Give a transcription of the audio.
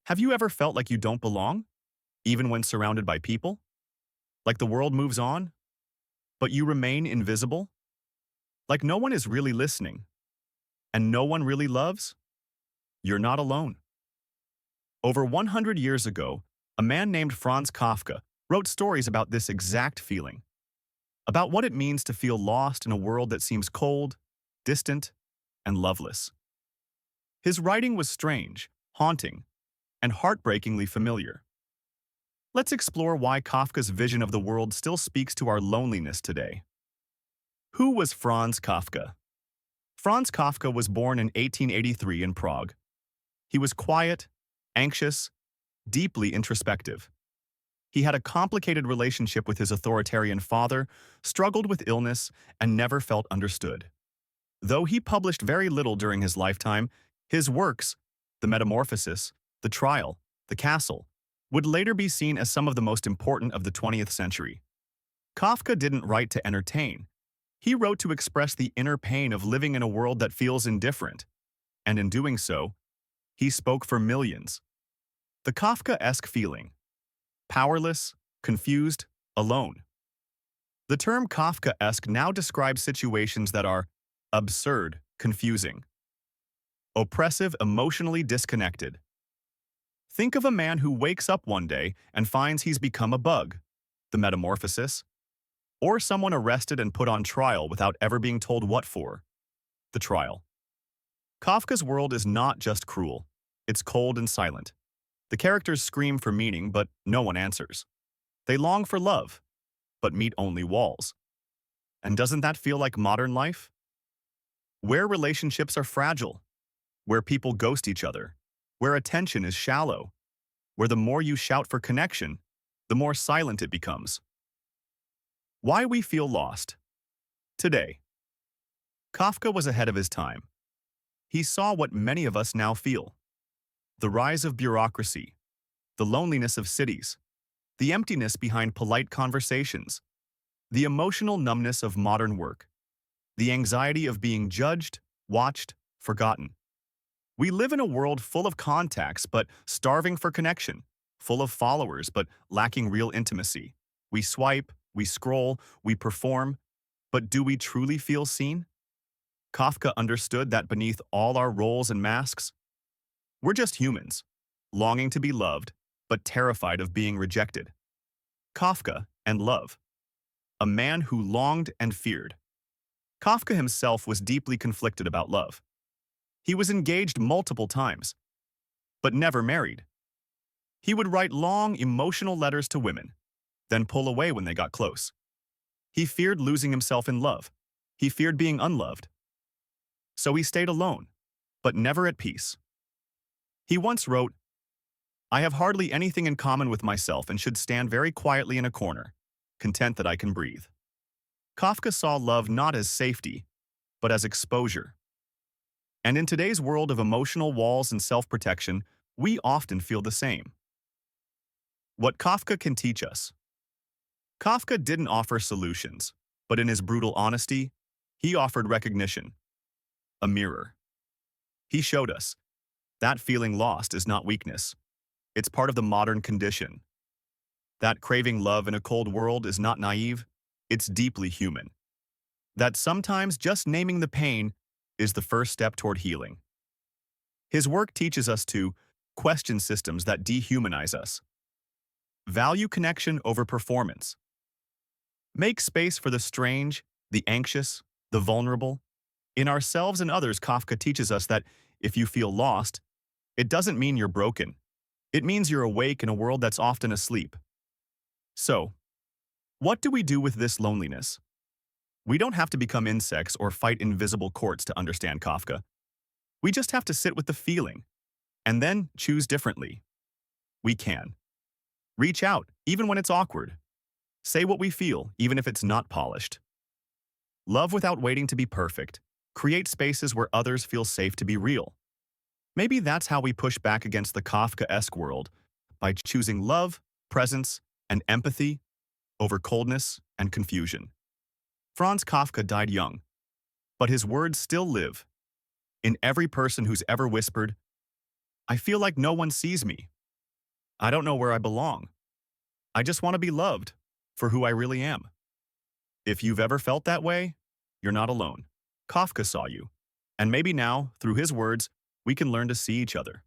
Have you ever felt like you don't belong, even when surrounded by people? Like the world moves on, but you remain invisible? Like no one is really listening, and no one really loves? You're not alone. Over 100 years ago, a man named Franz Kafka wrote stories about this exact feeling, about what it means to feel lost in a world that seems cold, distant, and loveless. His writing was strange, haunting, and heartbreakingly familiar. Let's explore why Kafka's vision of the world still speaks to our loneliness today. Who was Franz Kafka? Franz Kafka was born in 1883 in Prague. He was quiet, anxious, deeply introspective. He had a complicated relationship with his authoritarian father, struggled with illness, and never felt understood. Though he published very little during his lifetime, his works, The Metamorphosis, The Trial, The Castle, would later be seen as some of the most important of the 20th century. Kafka didn't write to entertain. He wrote to express the inner pain of living in a world that feels indifferent, and in doing so, he spoke for millions. The Kafkaesque feeling: powerless, confused, alone. The term Kafkaesque now describes situations that are absurd, confusing, oppressive, emotionally disconnected. Think of a man who wakes up one day and finds he's become a bug, the metamorphosis, or someone arrested and put on trial without ever being told what for, the trial. Kafka's world is not just cruel, it's cold and silent. The characters scream for meaning, but no one answers. They long for love, but meet only walls. And doesn't that feel like modern life? Where relationships are fragile, where people ghost each other, where attention is shallow, where the more you shout for connection, the more silent it becomes. Why we feel lost. Today, Kafka was ahead of his time. He saw what many of us now feel: the rise of bureaucracy, the loneliness of cities, the emptiness behind polite conversations, the emotional numbness of modern work, the anxiety of being judged, watched, forgotten. We live in a world full of contacts but starving for connection, full of followers but lacking real intimacy. We swipe, we scroll, we perform, but do we truly feel seen? Kafka understood that beneath all our roles and masks, we're just humans, longing to be loved, but terrified of being rejected. Kafka and love. A man who longed and feared. Kafka himself was deeply conflicted about love. He was engaged multiple times, but never married. He would write long, emotional letters to women, then pull away when they got close. He feared losing himself in love. He feared being unloved. So he stayed alone, but never at peace. He once wrote, "I have hardly anything in common with myself and should stand very quietly in a corner, content that I can breathe." Kafka saw love not as safety, but as exposure. And in today's world of emotional walls and self-protection, we often feel the same. What Kafka can teach us. Kafka didn't offer solutions, but in his brutal honesty, he offered recognition, a mirror. He showed us that feeling lost is not weakness. It's part of the modern condition. That craving love in a cold world is not naive, it's deeply human. That sometimes just naming the pain is the first step toward healing. His work teaches us to question systems that dehumanize us. Value connection over performance. Make space for the strange, the anxious, the vulnerable. In ourselves and others, Kafka teaches us that if you feel lost, it doesn't mean you're broken. It means you're awake in a world that's often asleep. So, what do we do with this loneliness? We don't have to become insects or fight invisible courts to understand Kafka. We just have to sit with the feeling, and then choose differently. We can. Reach out, even when it's awkward. Say what we feel, even if it's not polished. Love without waiting to be perfect. Create spaces where others feel safe to be real. Maybe that's how we push back against the Kafkaesque world, by choosing love, presence, and empathy over coldness and confusion. Franz Kafka died young, but his words still live in every person who's ever whispered, "I feel like no one sees me," I don't know where I belong. I just want to be loved for who I really am. If you've ever felt that way, you're not alone. Kafka saw you. And maybe now, through his words, we can learn to see each other.